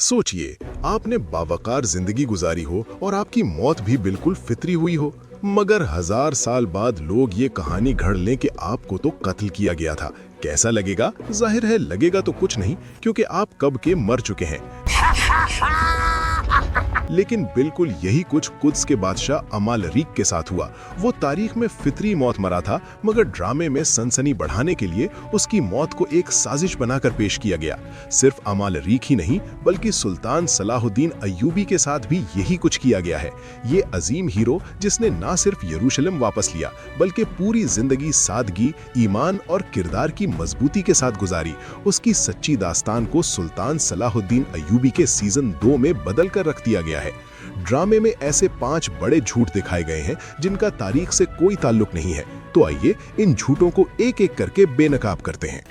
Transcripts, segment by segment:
सोचिए, आपने बावकार जिंदगी गुजारी हो और आपकी मौत भी बिल्कुल फितरी हुई हो, मगर 1000 साल बाद लोग ये कहानी घड़ लें कि आपको तो कत्ल किया गया था। कैसा लगेगा? जाहिर है लगेगा तो कुछ नहीं, क्योंकि आप कब के मर चुके हैं। लेकिन बिल्कुल यही कुछ कुद्स के बादशाह अमालरीक के साथ हुआ। वो तारीख में फितरी मौत मरा था, मगर ड्रामे में सनसनी बढ़ाने के लिए उसकी मौत को एक साजिश बनाकर पेश किया गया। सिर्फ अमालरीक ही नहीं, बल्कि सुल्तान सलाहुद्दीन अय्यूबी के साथ भी यही कुछ किया गया है। ये अजीम हीरो, जिसने ना सिर्फ यरूशलेम वापस लिया, बल्कि पूरी जिंदगी सादगी, ईमान और किरदार की मजबूती के साथ गुजारी, उसकी सच्ची दास्तान को सुल्तान सलाहुद्दीन अय्यूबी के सीजन 2 में बदल कर रख दिया गया है। ड्रामे में ऐसे 5 बड़े झूठ दिखाए गए हैं जिनका तारीख से कोई ताल्लुक नहीं है। तो आइए इन झूठों को एक एक करके बेनकाब करते हैं।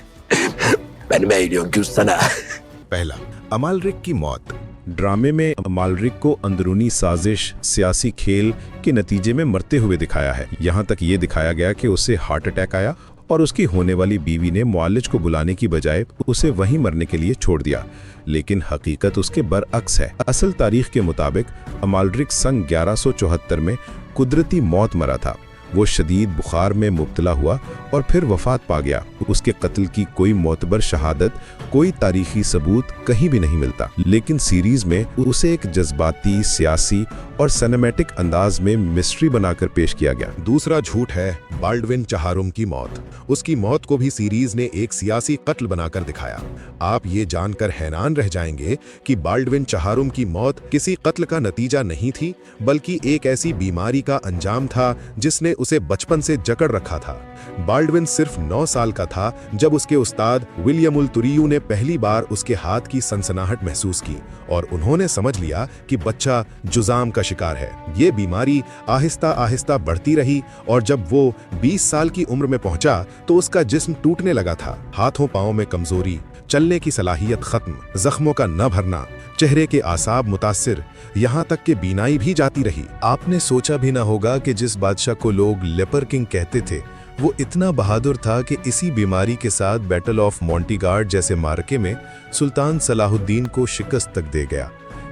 पहला, अमालरिक की मौत। ड्रामे में अमालरिक को अंदरूनी साजिश, सियासी खेल के नतीजे में मरते हुए दिखाया है। यहाँ तक ये दिखाया गया कि उसे हार्ट अटैक आया और उसकी होने वाली बीवी ने मुआलिज को बुलाने की बजाय उसे वहीं मरने के लिए छोड़ दिया। लेकिन हकीकत उसके बरअक्स है। असल तारीख के मुताबिक अमालरिक सन 1174 में कुदरती मौत मरा था। वो शदीद बुखार में मुब्तला हुआ और फिर वफात पा गया। उसके कत्ल की कोई मोतबर शहादत, कोई तारीखी सबूत कहीं भी नहीं मिलता। लेकिन सीरीज में उसे एक जज्बाती, सियासी और सिनेमैटिक अंदाज में मिस्ट्री बनाकर पेश किया गया। दूसरा झूठ है बाल्डविन चहारुम की मौत। उसकी मौत को भी सीरीज ने एक सियासी कत्ल बनाकर दिखाया। आप ये जानकर हैरान रह जाएंगे कि बाल्डविन चहारुम की मौत किसी कत्ल का नतीजा नहीं थी, बल्कि एक ऐसी बीमारी का अंजाम था जिसने उसे बचपन से जकड़ रखा था। बाल्डविन सिर्फ 9 साल का था जब उसके उस्ताद विलियम उल तुरियू ने पहली बार उसके हाथ की सनसनाहट महसूस की और उन्होंने समझ लिया कि बच्चा जुजाम का शिकार है। ये बीमारी आहिस्ता आहिस्ता बढ़ती रही और जब वो 20 साल की उम्र में पहुंचा तो उसका जिस्म टूटने लगा था। हाथों पांव में कमजोरी, चलने की सलाहियत खत्म, जख्मों का न भरना, चेहरे के आसाब मुतासिर, यहाँ तक कि बीनाई भी जाती रही। आपने सोचा भी ना होगा कि जिस बादशाह को लोग लेपर किंग कहते थे, वो इतना बहादुर था कि इसी बीमारी के साथ बैटल ऑफ मोंटीगार्ड जैसे मार्के में सुल्तान सलाहुद्दीन को शिकस्त तक दे गया।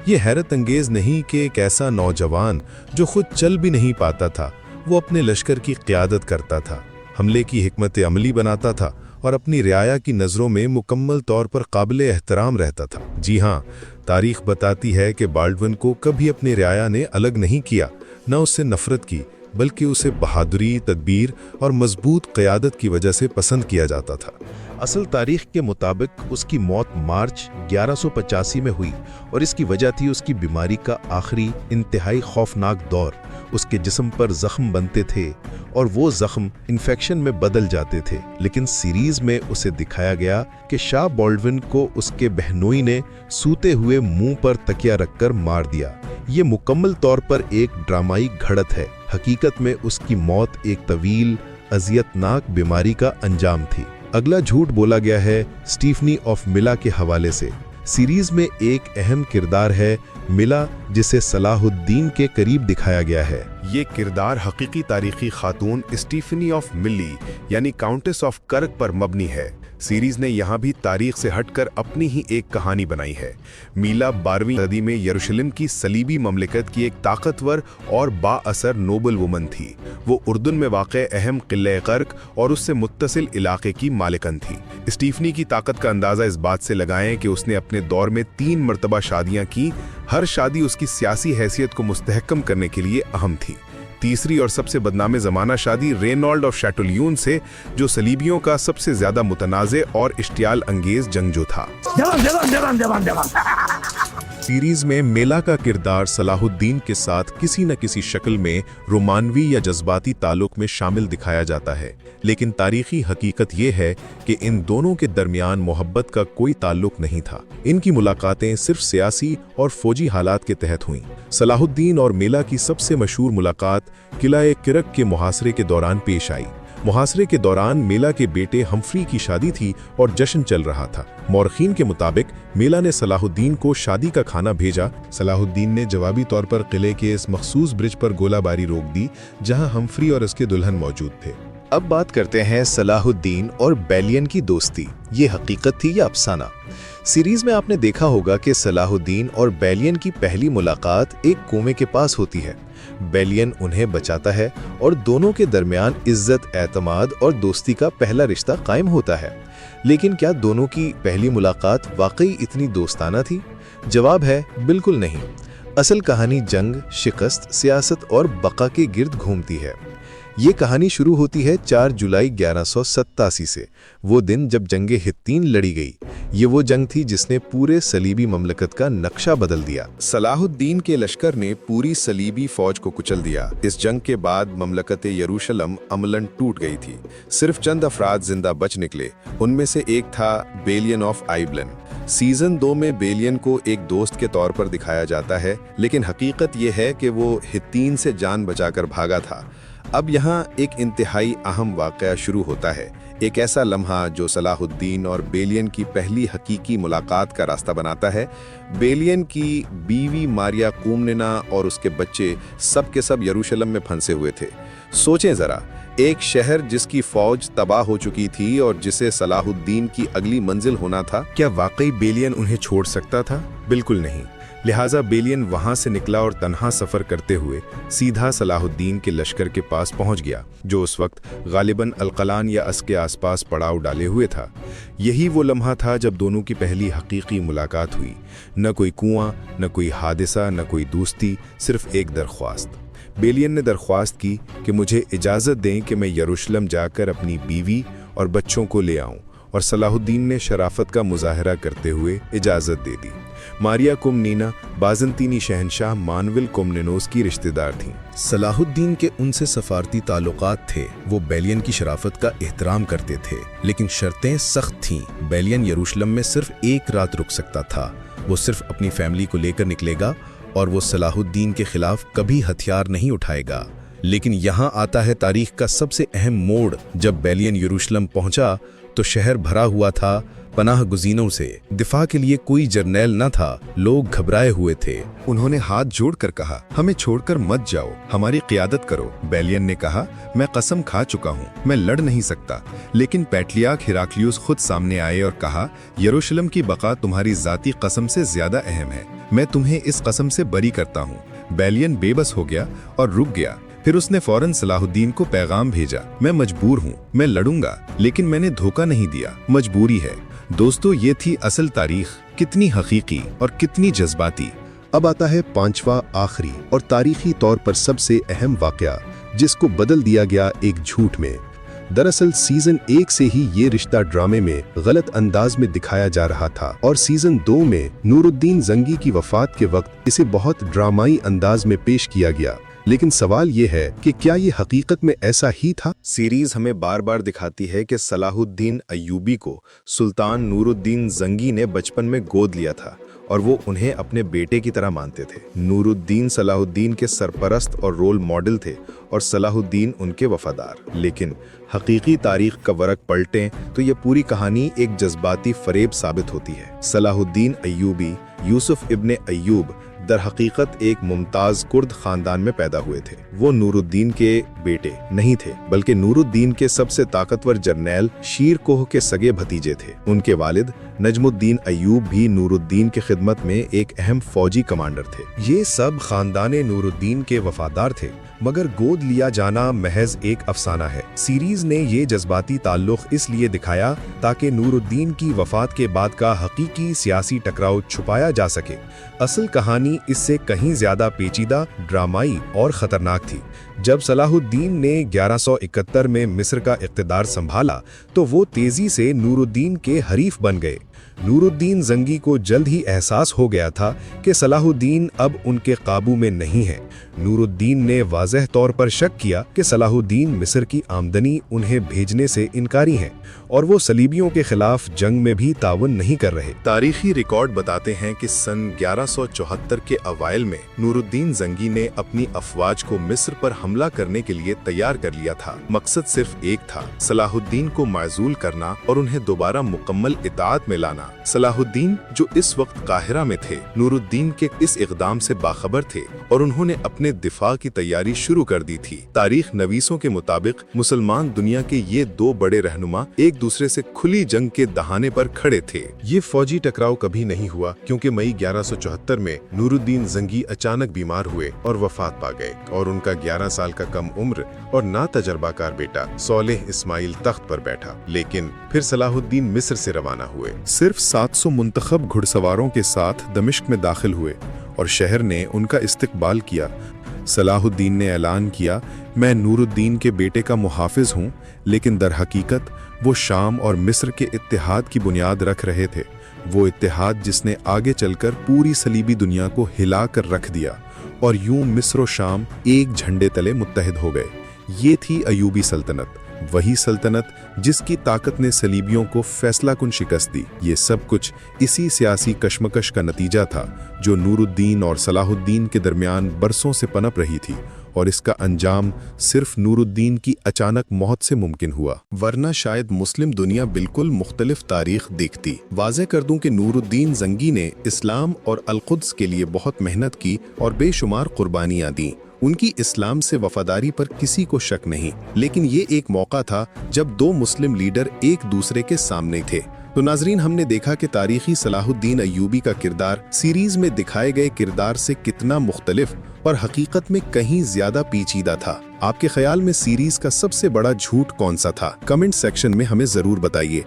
ये हैरत अंगेज नहीं कि एक ऐसा नौजवान जो खुद चल भी नहीं पाता था, वो अपने लश्कर की क़यादत करता था, हमले की हिकमत अमली बनाता था और अपनी रियाया की नज़रों में मुकम्मल तौर पर काबिल एहतराम रहता था। जी हाँ, तारीख बताती है कि बाल्डविन को कभी अपनी रियाया ने अलग नहीं किया, न उससे नफरत की, बल्कि उसे बहादुरी, तदबीर और मजबूत क़यादत की वजह से पसंद किया जाता था। असल तारीख के मुताबिक उसकी मौत मार्च 1185 में हुई और इसकी वजह थी उसकी बीमारी का आखिरी इंतहाई खौफनाक दौर। उसके जिस्म पर जख्म बनते थे और वो जख्म इन्फेक्शन में बदल जाते थे। लेकिन सीरीज में उसे दिखाया गया कि शाह बाल्डविन को उसके बहनोई ने सूते हुए मुंह पर तकिया रखकर मार दिया। ये मुकम्मल तौर पर एक ड्रामाई घड़त है। हकीकत में उसकी मौत एक तवील, अजियतनाक बीमारी का अंजाम थी। अगला झूठ बोला गया है स्टीफनी ऑफ मिला के हवाले से। सीरीज में एक अहम किरदार है मिला, जिसे सलाहुद्दीन के करीब दिखाया गया है। ये किरदार हकीकी तारीखी खातून स्टीफनी ऑफ मिली यानी काउंटेस ऑफ कर्क पर मबनी है। सीरीज ने यहाँ भी तारीख से हटकर अपनी ही एक कहानी बनाई है। मीला 12वीं सदी में यरूशलेम की सलीबी ममलिकत की एक ताकतवर और बाअसर नोबल वुमन थी। वो उर्दुन में वाक़े अहम किले कर्क और उससे मुत्तसिल इलाके की मालिकन थी। स्टीफनी की ताकत का अंदाज़ा इस बात से लगाएं कि उसने अपने दौर में 3 मरतबा शादियाँ की। हर शादी उसकी सियासी हैसियत को मुस्तहकम करने के लिए अहम थी। तीसरी और सबसे बदनाम ज़माना शादी रेनॉल्ड ऑफ शैटोलियून से, जो सलीबियों का सबसे ज्यादा मुतनाज़े और इश्तियाल अंगेज जंगजू था। सीरीज में मेला का किरदार सलाहुद्दीन के साथ किसी न किसी शक्ल में रोमानवी या जज्बाती ताल्लुक में शामिल दिखाया जाता है, लेकिन तारीखी हकीकत ये है कि इन दोनों के दरमियान मोहब्बत का कोई ताल्लुक नहीं था। इनकी मुलाकातें सिर्फ सियासी और फौजी हालात के तहत हुईं। सलाहुद्दीन और मेला की सबसे मशहूर मुलाकात किला किरक के मुहासरे के दौरान पेश आई। मुहासरे के दौरान मेला के बेटे हम्फ्री की शादी थी और जश्न चल रहा था। मौरखीन के मुताबिक मेला ने सलाहुद्दीन को शादी का खाना भेजा। सलाहुद्दीन ने जवाबी तौर पर किले के इस मखसूस ब्रिज पर गोलाबारी रोक दी जहां हम्फ्री और उसके दुल्हन मौजूद थे। اب بات کرتے ہیں صلاح الدین اور بیلین کی دوستی، یہ حقیقت تھی یا افسانہ؟ سیریز میں آپ نے دیکھا ہوگا کہ صلاح الدین اور بیلین کی پہلی ملاقات ایک کنویں کے پاس ہوتی ہے۔ بیلین انہیں بچاتا ہے اور دونوں کے درمیان عزت، اعتماد اور دوستی کا پہلا رشتہ قائم ہوتا ہے۔ لیکن کیا دونوں کی پہلی ملاقات واقعی اتنی دوستانہ تھی؟ جواب ہے بالکل نہیں۔ اصل کہانی جنگ، شکست، سیاست اور بقا کے گرد گھومتی ہے۔ یہ کہانی شروع ہوتی ہے 4 جولائی 1187 سے، وہ دن جب جنگ حطین لڑی گئی۔ یہ وہ جنگ تھی جس نے پورے صلیبی مملکت کا نقشہ بدل دیا۔ صلاح الدین کے لشکر نے پوری صلیبی فوج کو کچل دیا۔ اس جنگ کے بعد مملکت یروشلم عملاً ٹوٹ گئی تھی۔ صرف چند افراد زندہ بچ نکلے، ان میں سے ایک تھا بیلین آف آئبلن۔ سیزن 2 میں بیلین کو ایک دوست کے طور پر دکھایا جاتا ہے، لیکن حقیقت یہ ہے کہ وہ حطین سے جان بچا کر بھاگا تھا۔ اب یہاں ایک انتہائی اہم واقعہ شروع ہوتا ہے، ایک ایسا لمحہ جو صلاح الدین اور بیلین کی پہلی حقیقی ملاقات کا راستہ بناتا ہے۔ بیلین کی بیوی ماریا قومننا اور اس کے بچے سب کے سب یروشلم میں پھنسے ہوئے تھے۔ سوچیں ذرا، ایک شہر جس کی فوج تباہ ہو چکی تھی اور جسے صلاح الدین کی اگلی منزل ہونا تھا، کیا واقعی بیلین انہیں چھوڑ سکتا تھا؟ بالکل نہیں۔ لہٰذا بیلین وہاں سے نکلا اور تنہا سفر کرتے ہوئے سیدھا صلاح الدین کے لشکر کے پاس پہنچ گیا، جو اس وقت غالباً القلان یا اس کے آس پاس پڑاؤ ڈالے ہوئے تھا۔ یہی وہ لمحہ تھا جب دونوں کی پہلی حقیقی ملاقات ہوئی۔ نہ کوئی کنواں، نہ کوئی حادثہ، نہ کوئی دوستی، صرف ایک درخواست۔ بیلین نے درخواست کی کہ مجھے اجازت دیں کہ میں یروشلم جا کر اپنی بیوی اور بچوں کو لے آؤں، اور صلاح الدین نے شرافت کا مظاہرہ کرتے ہوئے اجازت دے دی۔ ماریا قومنینا بازنطینی شہنشاہ مانویل کومنینوس کی رشتہ دار تھیں۔ صلاح الدین کے ان سے سفارتی تعلقات تھے، وہ بیلین کی شرافت کا احترام کرتے تھے، لیکن شرطیں سخت تھیں۔ بیلین یروشلم میں صرف ایک رات رک سکتا تھا، وہ صرف اپنی فیملی کو لے کر نکلے گا اور وہ صلاح الدین کے خلاف کبھی ہتھیار نہیں اٹھائے گا۔ لیکن یہاں آتا ہے تاریخ کا سب سے اہم موڑ۔ جب بیلین یروشلم پہنچا تو شہر بھرا ہوا تھا پناہ گزینوں سے۔ دفاع کے لیے کوئی جرنیل نہ تھا، لوگ گھبرائے ہوئے تھے۔ انہوں نے ہاتھ جوڑ کر کہا، ہمیں چھوڑ کر مت جاؤ، ہماری قیادت کرو۔ بیلین نے کہا، میں قسم کھا چکا ہوں، میں لڑ نہیں سکتا۔ لیکن پیٹلیاک ہیراکلیوس خود سامنے آئے اور کہا، یروشلم کی بقا تمہاری ذاتی قسم سے زیادہ اہم ہے، میں تمہیں اس قسم سے بری کرتا ہوں۔ بیلین بے بس ہو گیا اور رک گیا۔ پھر اس نے فوراً صلاح الدین کو پیغام بھیجا، میں مجبور ہوں، میں لڑوں گا، لیکن میں نے دھوکہ نہیں دیا، مجبوری ہے۔ دوستو، یہ تھی اصل تاریخ، کتنی حقیقی اور کتنی جذباتی۔ اب آتا ہے 5واں آخری اور تاریخی طور پر سب سے اہم واقعہ، جس کو بدل دیا گیا ایک جھوٹ میں۔ دراصل سیزن 1 سے ہی یہ رشتہ ڈرامے میں غلط انداز میں دکھایا جا رہا تھا، اور سیزن 2 میں نور الدین زنگی کی وفات کے وقت اسے بہت ڈرامائی انداز میں پیش کیا گیا۔ لیکن سوال یہ ہے کہ کیا یہ حقیقت میں ایسا ہی تھا؟ سیریز ہمیں بار بار دکھاتی ہے کہ صلاح الدین ایوبی کو سلطان نور الدین زنگی نے بچپن میں گود لیا تھا اور وہ انہیں اپنے بیٹے کی طرح مانتے تھے۔ نور الدین صلاح الدین کے سرپرست اور رول ماڈل تھے اور صلاح الدین ان کے وفادار۔ لیکن حقیقی تاریخ کا ورق پلٹیں تو یہ پوری کہانی ایک جذباتی فریب ثابت ہوتی ہے۔ صلاح الدین ایوبی، یوسف ابن ایوب، در حقیقت ایک ممتاز کرد خاندان میں پیدا ہوئے تھے۔ وہ نور الدین کے بیٹے نہیں تھے، بلکہ نور الدین کے سب سے طاقتور جرنیل شیر کوہ کے سگے بھتیجے تھے۔ ان کے والد نجم الدین ایوب بھی نور الدین کی خدمت میں ایک اہم فوجی کمانڈر تھے۔ یہ سب خاندان نور الدین کے وفادار تھے، مگر گود لیا جانا محض ایک افسانہ ہے۔ سیریز نے یہ جذباتی تعلق اس لیے دکھایا تاکہ نور الدین کی وفات کے بعد کا حقیقی سیاسی ٹکراؤ چھپایا جا سکے۔ اصل کہانی اس سے کہیں زیادہ پیچیدہ، ڈرامائی اور خطرناک تھی۔ جب صلاح الدین نے 1171 میں مصر کا اقتدار سنبھالا تو وہ تیزی سے نور الدین کے حریف بن گئے۔ نور الدین زنگی کو جلد ہی احساس ہو گیا تھا کہ صلاح الدین اب ان کے قابو میں نہیں ہے۔ نور الدین نے واضح طور پر شک کیا کہ صلاح الدین مصر کی آمدنی انہیں بھیجنے سے انکاری ہیں اور وہ صلیبیوں کے خلاف جنگ میں بھی تعاون نہیں کر رہے۔ تاریخی ریکارڈ بتاتے ہیں کہ سن 1174 کے اوائل میں نور الدین زنگی نے اپنی افواج کو مصر پر حملہ کرنے کے لیے تیار کر لیا تھا۔ مقصد صرف ایک تھا، صلاح الدین کو معزول کرنا اور انہیں دوبارہ مکمل اطاعت میں لانا۔ صلاح الدین جو اس وقت قاہرہ میں تھے، نور الدین کے اس اقدام سے باخبر تھے اور انہوں نے اپنی अपने दिफा की तैयारी शुरू कर दी थी। तारीख नवीसों के मुताबिक मुसलमान दुनिया के ये दो बड़े रहनुमा एक दूसरे से खुली जंग के दहाने पर खड़े थे। ये फौजी टकराव कभी नहीं हुआ क्योंकि मई 1174 में नूरुद्दीन जंगी अचानक बीमार हुए और वफात पा गए और उनका 11 साल का कम उम्र और ना तजर्बाकार बेटा सोलेह इस्माइल तख्त पर बैठा। लेकिन फिर सलाहुद्दीन मिस्र से रवाना हुए। सिर्फ 700 मुंतखब घुड़सवारों के साथ दमिश्क में दाखिल हुए और शहर ने उनका इस्तकबाल किया। सलाहुद्दीन ने ऐलान किया, मैं नूरुद्दीन के बेटे का मुहाफिज हूँ, लेकिन दर हकीकत वो शाम और मिस्र के इत्तेहाद की बुनियाद रख रहे थे। वो इत्तेहाद जिसने आगे चलकर पूरी सलीबी दुनिया को हिला कर रख दिया और यूं मिस्र और शाम एक झंडे तले मुत्तहिद हो गए। ये थी अयूबी सल्तनत, वही सल्तनत जिसकी ताकत ने सलीबियों को फैसलाकुन शिकस्त दी। ये सब कुछ इसी सियासी कशमकश का नतीजा था जो नूरुद्दीन और सलाहुद्दीन के दरमियान बरसों से पनप रही थी, और इसका अंजाम सिर्फ नूरुद्दीन की अचानक मौत से मुमकिन हुआ, वरना शायद मुस्लिम दुनिया बिल्कुल मुख्तलिफ तारीख देखती। वाज़ेह कर दूं कि नूरुद्दीन जंगी ने इस्लाम और अल-कुद्स के लिए बहुत मेहनत की और बेशुमार कुर्बानियां दी। उनकी इस्लाम से वफादारी पर किसी को शक नहीं, लेकिन ये एक मौका था जब दो मुस्लिम लीडर एक दूसरे के सामने थे। तो नाजरीन, हमने देखा कि तारीखी सलाहुद्दीन अय्यूबी का किरदार सीरीज में दिखाए गए किरदार से कितना मुख्तलिफ और हकीकत में कहीं ज्यादा पेचीदा था। आपके ख्याल में सीरीज का सबसे बड़ा झूठ कौन सा था? कमेंट सेक्शन में हमें जरूर बताइए।